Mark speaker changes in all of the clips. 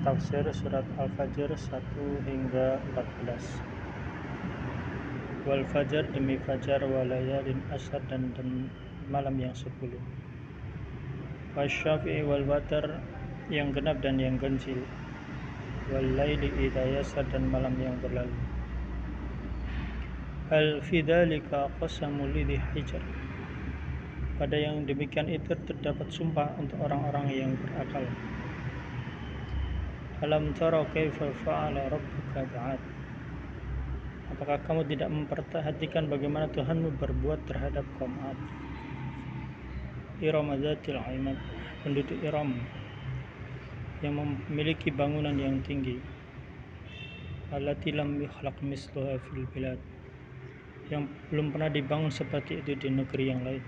Speaker 1: Tafsir surat Al-Fajr 1 hingga 14. Wal fajar demi fajar, walayalin asyar dan malam yang 10. Wasyafi'i wal watar yang genap dan yang ganjil. Wal laili idza yasar dan malam yang berlalu. Hal fi dzalika qasamul lidhi hijar. Pada yang demikian itu terdapat sumpah untuk orang-orang yang berakal. Alam tara kaifa fa'ala rabbuka bi'ad. Apakah kamu tidak memperhatikan bagaimana Tuhanmu berbuat terhadap kaum 'Ad? Iram dzatil 'imad, penduduk Iram yang memiliki bangunan yang tinggi. Allati lam yukhlaq misluha fil bilad, yang belum pernah dibangun seperti itu di negeri yang lain.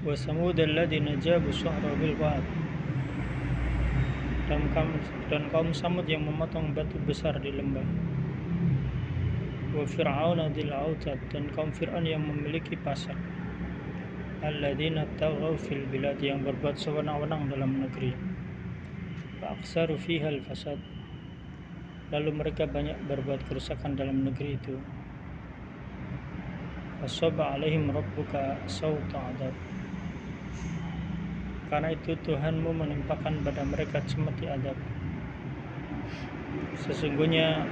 Speaker 1: Wa samud alladziina jabu syahra bil wad, dan kaum Samud yang memotong batu besar di lembah. Wa fir'auna dzil autad, dan kaum Fir'aun yang memiliki pasak. Alladziina taghaw fil bilad, yang berbuat sewenang-wenang dalam negeri. Fa aksaru fiha al fasad, lalu mereka banyak berbuat kerusakan dalam negeri itu. Fasaba alaihim rabbuka sawta adab, karena itu Tuhanmu menimpakan pada mereka cemeti adab. Sesungguhnya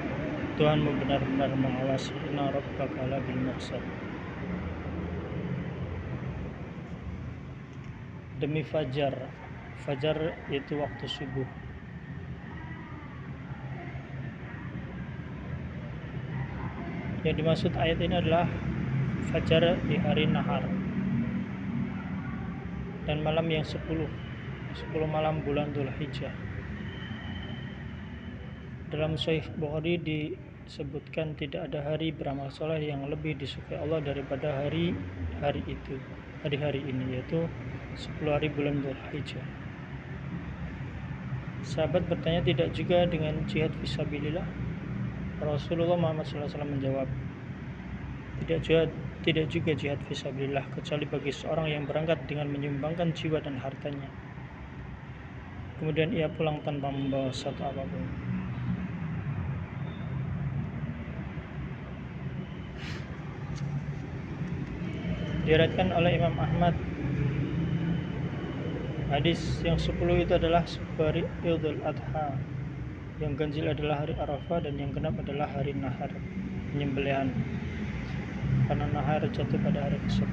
Speaker 1: Tuhanmu benar-benar mengawasi. Inna rabbaka labil mirsad. Demi fajar, fajar itu waktu subuh. Yang dimaksud ayat ini adalah fajar di hari nahar dan malam yang 10 malam bulan Dzulhijjah. Dalam Sahih Bukhari disebutkan tidak ada hari beramal soleh yang lebih disukai Allah daripada hari ini, yaitu 10 hari bulan Dzulhijjah. Sahabat bertanya, tidak juga dengan jihad fisabilillah? Rasulullah Muhammad SAW menjawab, tidak juga jihad fisabilillah kecuali bagi seorang yang berangkat dengan menyumbangkan jiwa dan hartanya, kemudian ia pulang tanpa membawa satu apapun. Diriwayatkan oleh Imam Ahmad, hadis yang 10 itu adalah hari Idul Adha, yang ganjil adalah hari Arafah, dan yang genap adalah hari nahar, penyembelihan, karena nahar jatuh pada hari ke-10.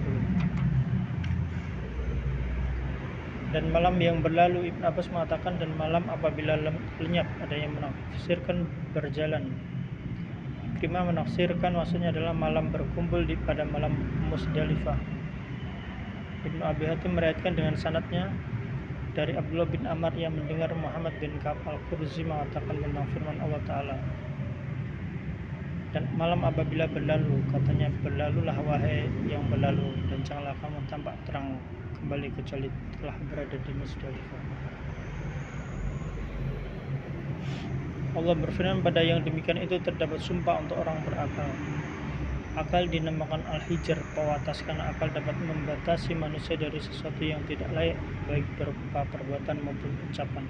Speaker 1: Dan malam yang berlalu, Ibn Abbas mengatakan, dan malam apabila lenyap. Ada yang menafsirkan berjalan. Ikrimah menafsirkan maksudnya adalah malam berkumpul pada malam Musdalifah. Ibnu Abi Hatim meriwayatkan dengan sanadnya dari Abdullah bin Amr yang mendengar Muhammad bin Ka'ab al-Qurzi mengatakan tentang firman Allah Ta'ala, dan malam apabila berlalu, katanya, berlalulah wahai yang berlalu, dan janganlah kamu tampak terang kembali kecuali telah berada di Musdalifah. Allah berfirman, pada yang demikian itu terdapat sumpah untuk orang berakal. Akal dinamakan al-hijar, pewatas, karena akal dapat membatasi manusia dari sesuatu yang tidak layak, baik berupa perbuatan maupun ucapan.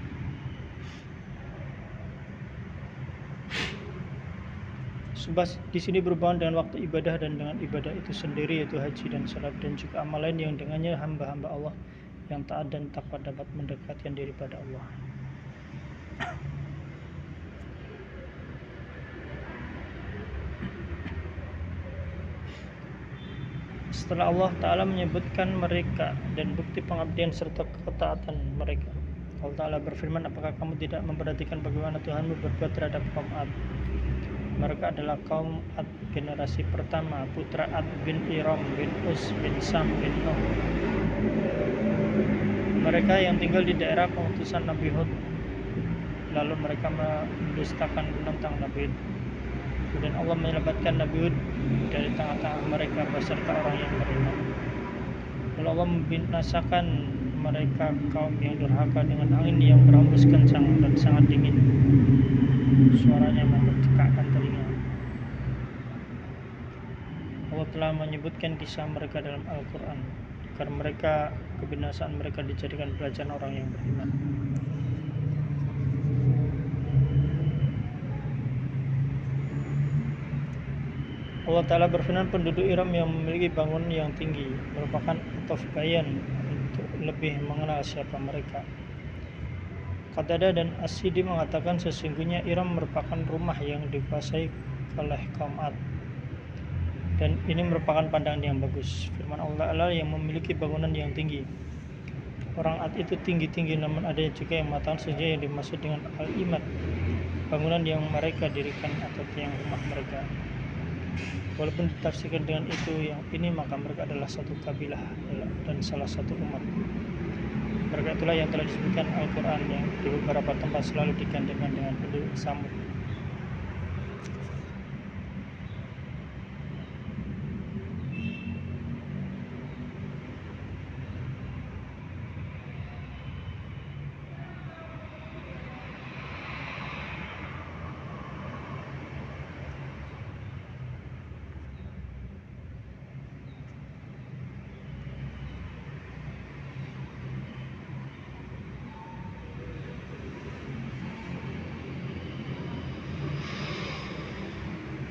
Speaker 1: Sumpah di sini berhubungan dengan waktu ibadah dan dengan ibadah itu sendiri, yaitu haji dan salat, dan juga amal lain yang dengannya hamba-hamba Allah yang taat dan takwa dapat mendekatkan diri pada Allah. Setelah Allah Ta'ala menyebutkan mereka dan bukti pengabdian serta ketaatan mereka, Allah Ta'ala berfirman, apakah kamu tidak memperhatikan bagaimana Tuhanmu berbuat terhadap kaum 'Ad? Mereka adalah kaum 'Ad generasi pertama, putra 'Ad bin Iram bin Us bin Sam bin Nuh. Mereka yang tinggal di daerah pengutusan Nabi Hud, lalu mereka mendustakan tentang Nabi Hud. Kemudian Allah menyelamatkan Nabi Hud dari tengah-tengah mereka beserta orang yang beriman. Lalu Allah membinasakan mereka kaum yang durhaka dengan angin yang berhembus kencang dan sangat dingin, suaranya memecahkan telinga. Allah telah menyebutkan kisah mereka dalam Al-Quran. agar kebinasaan mereka dijadikan pelajaran orang yang beriman. Allah Ta'ala berfirman, penduduk Iram yang memiliki bangunan yang tinggi merupakan atof bayan untuk lebih mengenal siapa mereka. Qatadah dan As-Sidi mengatakan sesungguhnya Iram merupakan rumah yang dikuasai oleh kaum Ad, dan ini merupakan pandangan yang bagus. Firman Allah Ta'ala yang memiliki bangunan yang tinggi. Orang Ad itu tinggi-tinggi, namun ada juga yang mengatakan saja yang dimaksud dengan al-imad, bangunan yang mereka dirikan atau tiang rumah mereka. Walaupun ditafsirkan dengan itu yang ini, maka mereka adalah satu kabilah dan salah satu umat. Mereka itulah yang telah disebutkan Al-Quran yang di beberapa tempat selalu digandengkan dengan penduduk Samud.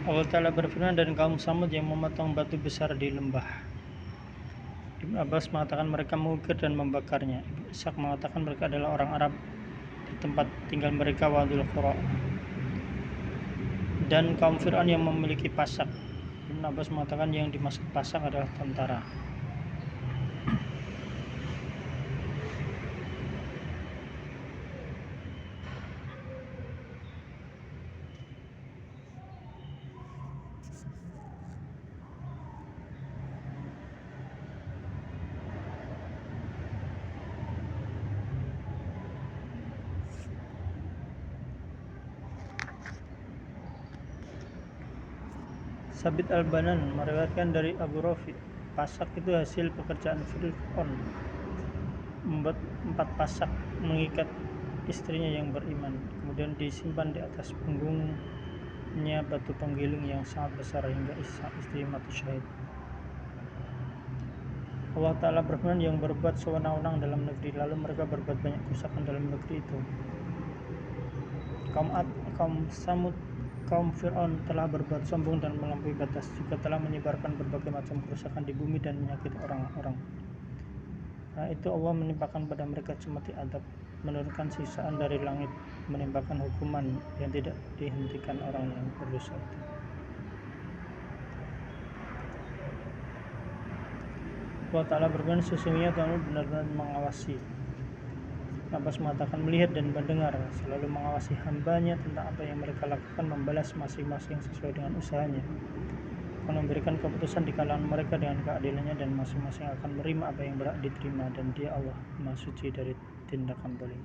Speaker 1: Allah Ta'ala berfirman, dan kaum Samud yang memotong batu besar di lembah. Ibn Abbas mengatakan mereka mengukir dan membakarnya. Ibn Ishaq mengatakan mereka adalah orang Arab di tempat tinggal mereka Wadul Qura. Dan kaum Fir'aun yang memiliki pasak. Ibn Abbas mengatakan yang dimaksud pasak adalah tentara. Sabit Al-Banan meriwayatkan dari Abu Rafi, pasak itu hasil pekerjaan Fir'aun, membuat 4 pasak mengikat istrinya yang beriman, kemudian disimpan di atas punggungnya batu penggiling yang sangat besar hingga istri mati syahid. Allah Ta'ala berfirman, yang berbuat sewenang-wenang dalam negeri, lalu mereka berbuat banyak kerusakan dalam negeri itu. Kaum Ad, kaum Samud, kaum Fir'aun telah berbuat sombong dan melampaui batas, juga telah menyebarkan berbagai macam kerusakan di bumi dan menyakiti orang-orang. Nah, itu Allah menimpakan pada mereka cemeti adab, menurunkan siksaan dari langit, menimpakan hukuman yang tidak dihentikan orang yang berdosa itu. Allah Ta'ala berfirman, sesungguhnya Tuhanmu benar-benar mengawasi. Abbas mengatakan melihat dan mendengar, selalu mengawasi hambanya tentang apa yang mereka lakukan, membalas masing-masing sesuai dengan usahanya, akan memberikan keputusan di kalangan mereka dengan keadilannya, dan masing-masing akan menerima apa yang berhak diterima, dan Dia Allah Maha Suci dari tindakan zalim.